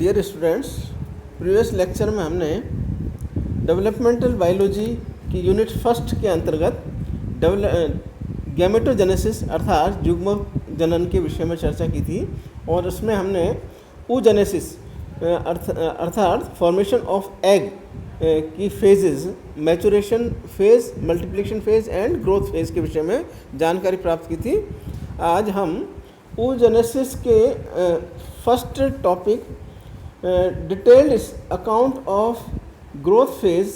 Dear students, previous lecture में हमने developmental biology की यूनिट फर्स्ट के अंतर्गत गैमेटोजेनेसिस अर्थात युग्मक जनन के विषय में चर्चा की थी और उसमें हमने oogenesis अर्थात फॉर्मेशन ऑफ एग की phases, maturation phase, multiplication phase and growth phase के विषय में जानकारी प्राप्त की थी। आज हम oogenesis के first topic detailed account of growth phase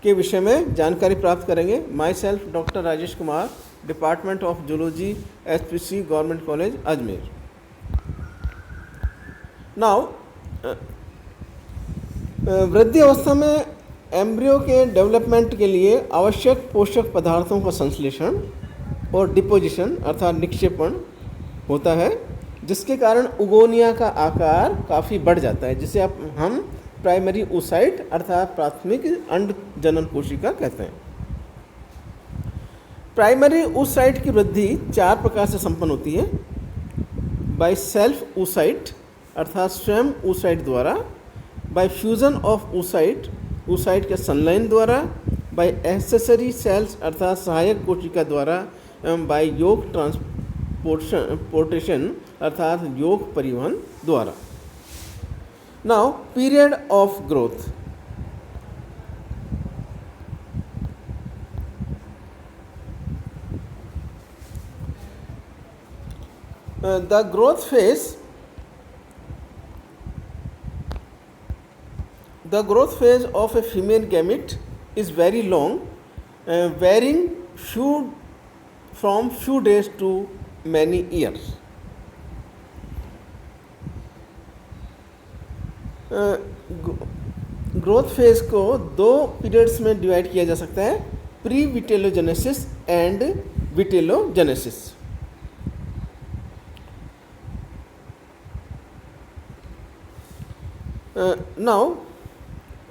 के विषय में जानकारी प्राप्त करेंगे। My self doctor Rajesh Kumar, department of zoology, SPC government college Ajmer. Now वृद्धि अवस्था में एम्ब्रियो के डेवलपमेंट के लिए आवश्यक पोषक पदार्थों का संश्लेषण और डिपोजिशन अर्थात निक्षेपण होता है, जिसके कारण उगोनिया का आकार काफ़ी बढ़ जाता है, जिसे हम प्राइमरी oocyte अर्थात प्राथमिक अंड जनन कोशिका कहते हैं। प्राइमरी oocyte की वृद्धि 4 प्रकार से संपन्न होती है। बाय सेल्फ oocyte अर्थात स्वयं oocyte द्वारा, बाय फ्यूजन ऑफ oocyte के संलयन द्वारा, बाय एक्सेसरी सेल्स अर्थात सहायक कोशिका द्वारा एवं बाय योग ट्रांसपोर्टेशन अर्थात योग परिवहन द्वारा। Now period of growth. The growth phase of a female gamete is very long, varying from few days to many years. Growth phase को 2 पीरियड्स में डिवाइड किया जा सकता है, pre vitellogenesis and vitellogenesis. Now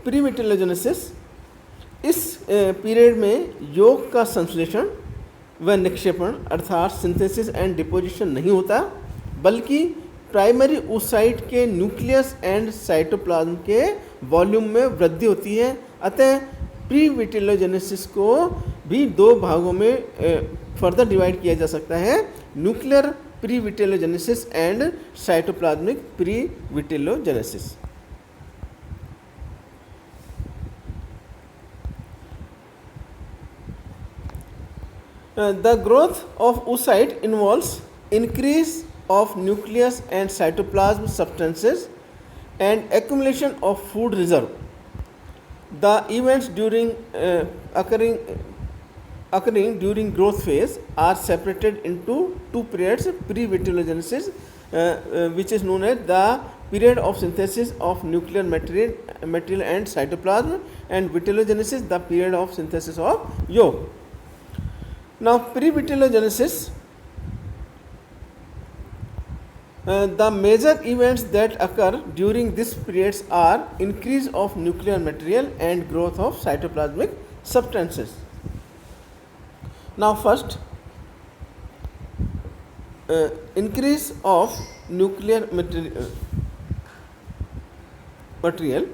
pre vitellogenesis, इस period में योग का संश्लेषण व निक्षेपण अर्थात सिंथेसिस एंड डिपोजिशन नहीं होता, बल्कि प्राइमरी oocyte के न्यूक्लियस एंड साइटोप्लाज्म के वॉल्यूम में वृद्धि होती है। अतः प्री विटेलोजेनेसिस को भी 2 भागों में फर्दर डिवाइड किया जा सकता है, nuclear pre vitellogenesis and cytoplasmic pre vitellogenesis. The growth of oocyte involves increase of nucleus and cytoplasm substances and accumulation of food reserve. The events occurring during growth phase are separated into 2 periods: pre-vitellogenesis, which is known as the period of synthesis of nuclear material and cytoplasm, and vitellogenesis, the period of synthesis of yolk. Now pre-vitellogenesis, the major events that occur during this periods are increase of nuclear material and growth of cytoplasmic substances. Now first, increase of nuclear material,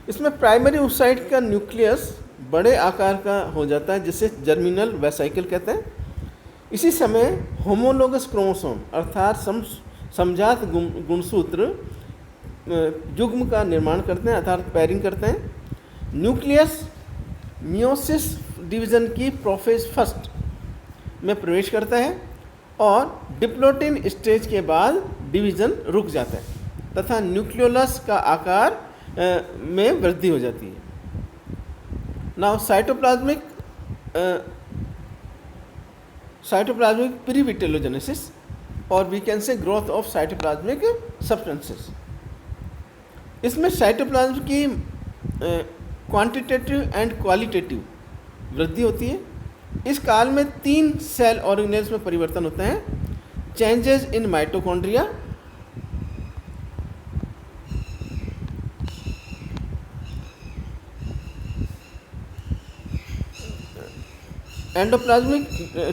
इसमें primary oocyte का nucleus बड़े आकार का हो जाता है, जिसे germinal vesicle कहते हैं। इसी समय होमोलोगस क्रोमोसोम अर्थात समजात गुणसूत्र युग्म का निर्माण करते हैं अर्थात पैरिंग करते हैं। न्यूक्लियस मियोसिस डिवीज़न की प्रोफेज फर्स्ट में प्रवेश करता है और डिप्लोटिन स्टेज के बाद डिवीज़न रुक जाता है तथा न्यूक्लियोलस का आकार में वृद्धि हो जाती है। नाउ साइटोप्लाज्मिक प्री-विटेलोजेनेसिस और we can say growth of cytoplasmic substances. इसमें साइटोप्लाज्म की क्वांटिटेटिव एंड क्वालिटेटिव वृद्धि होती है। इस काल में 3 सेल ऑर्गेनेल्स में परिवर्तन होते हैं: changes in mitochondria,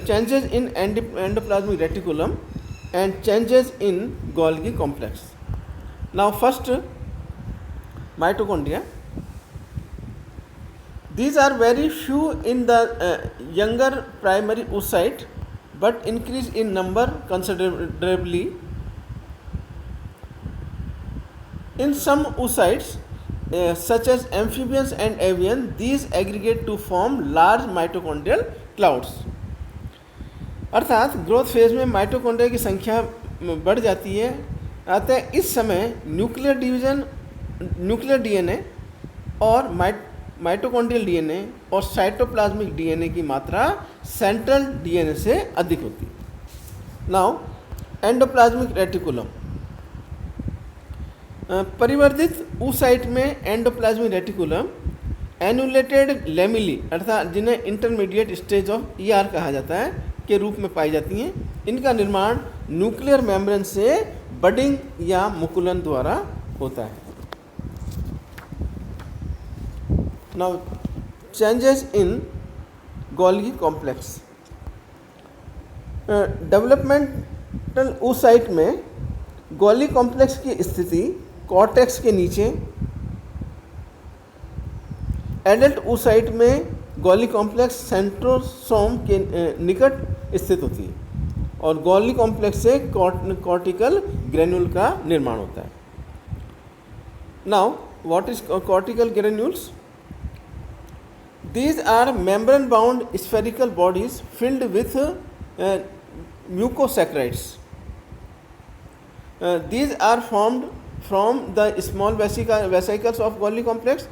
changes in endoplasmic reticulum and changes in Golgi complex. Now first, mitochondria. These are very few in the younger primary oocyte, but increase in number considerably. In some oocytes, such as amphibians and avian, these aggregate to form large mitochondrial clouds. अर्थात growth phase में mitochondria की संख्या बढ़ जाती है, अतः इस समय न्यूक्लियर डीएनए और माइटोकॉन्ड्रियल डीएनए और साइटोप्लाज्मिक डीएनए की मात्रा सेंट्रल डीएनए से अधिक होती है। Now endoplasmic reticulum. परिवर्धित oocyte में एंडोप्लाज्मिक रेटिकुलम एनुलेटेड लेमिली अर्थात जिन्हें इंटरमीडिएट स्टेज ऑफ ईआर कहा जाता है के रूप में पाई जाती हैं। इनका निर्माण न्यूक्लियर मेम्ब्रेन से बडिंग या मुकुलन द्वारा होता है। Now changes in Golgi complex. Developmental oocyte में गोल्गी कॉम्प्लेक्स की स्थिति कॉर्टेक्स के नीचे, एडल्ट oocyte में गोल्गी कॉम्प्लेक्स सेंट्रोसोम के निकट स्थित होती है और गोल्गी कॉम्प्लेक्स से कॉर्टिकल ग्रेन्यूल का निर्माण होता है। Now what is cortical granules? These are membrane bound spherical bodies filled with mucosaccharides. These are formed from the small vesicles of Golgi complex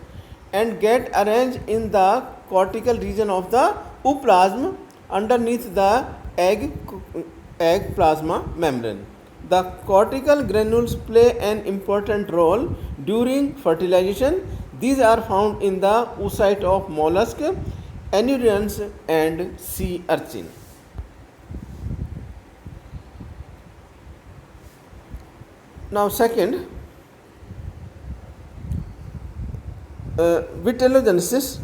and get arranged in the cortical region of the ooplasm underneath the egg plasma membrane. The cortical granules play an important role during fertilization. These are found in the oocyte of mollusk, anurians and sea urchin. Now second, vitellogenesis.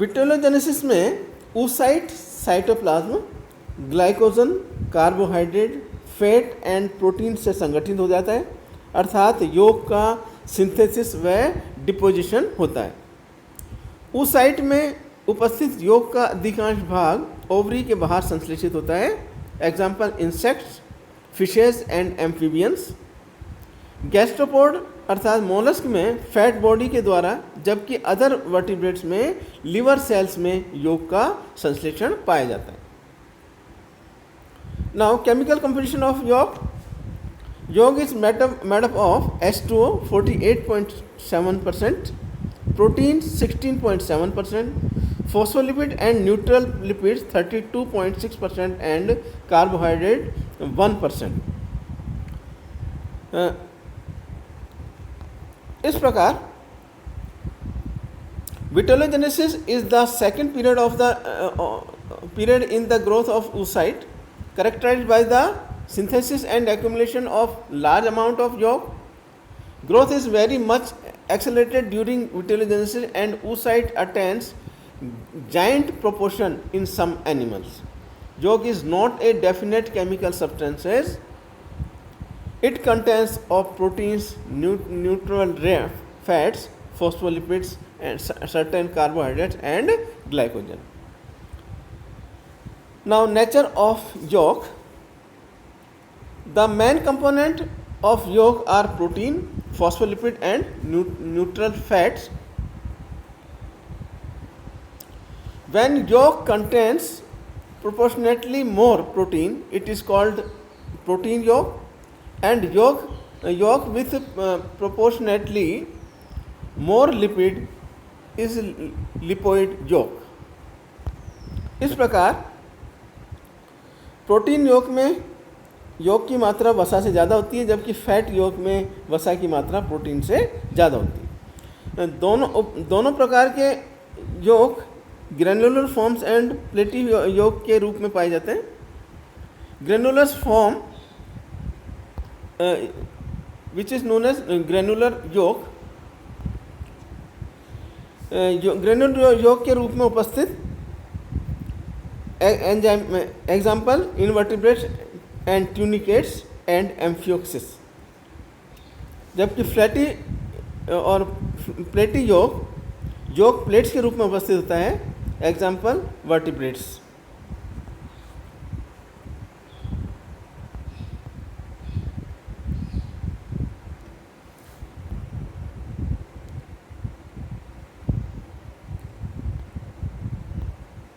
Vitellogenesis में oocyte cytoplasm glycogen, carbohydrate, fat and protein से संगठित हो जाता है, अर्थात यौग का synthesis व deposition होता है। oocyte में उपस्थित यौग का अधिकांश भाग ओवरी के बाहर संश्लेषित होता है। Example insects, fishes and amphibians. Gastropod अर्थात मोलस्क में फैट बॉडी के द्वारा, जबकि अदर वर्टिब्रेट्स में लिवर सेल्स में यौग का संश्लेषण पाया जाता है। Now chemical composition of yolk. Yolk is made up of H2O 48.7%, protein 16.7%, phospholipid and neutral lipids 32.6% and carbohydrate 1%। इस प्रकार vitellogenesis is the second period in the growth of oocyte, characterized by the synthesis and accumulation of large amount of yolk. Growth is very much accelerated during vitellogenesis and oocyte attains giant proportion in some animals. Yolk is not a definite chemical substance. It contains of proteins, neutral fats, phospholipids and certain carbohydrates and glycogen. Now nature of yolk. The main component of yolk are protein, phospholipid and neutral fats. When yolk contains proportionately more protein, it is called protein yolk, and yolk with proportionately more lipid is lipoid yolk. इस प्रकार protein यौग में यौग की मात्रा वसा से ज़्यादा होती है, जबकि फैट यौग में वसा की मात्रा प्रोटीन से ज़्यादा होती है। दोनों प्रकार के यौग ग्रेनुलर फॉर्म्स एंड प्लेटिव यौग के रूप में पाए जाते हैं। Granules form which is known as granular yolk, granular yolk के रूप में उपस्थित example invertebrates and tunicates and amphioxus. जबकि फ्लैटी और प्लेटी योग प्लेट्स के रूप में उपस्थित होता है। Example vertebrates.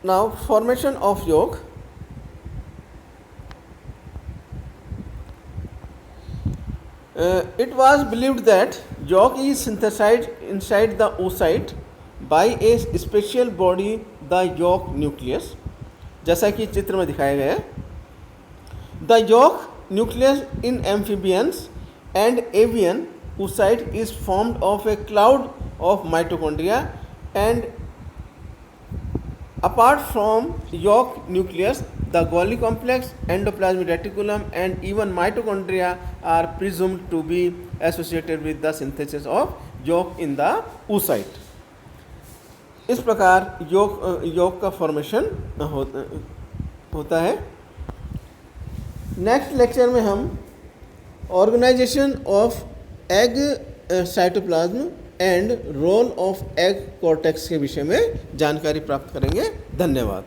Now formation of yolk. It was believed that yolk is synthesized inside the oocyte by a special body, the yolk nucleus. जैसा कि चित्र में दिखाया गया है, the yolk nucleus in amphibians and avian oocyte is formed of a cloud of mitochondria, and apart from yolk nucleus, the Golgi complex, endoplasmic reticulum, and even mitochondria are presumed to be associated with the synthesis of yolk in the oocyte. इस प्रकार yolk का formation होता है। Next lecture में हम organization of egg cytoplasm and role of egg cortex के विषय में जानकारी प्राप्त करेंगे। धन्यवाद।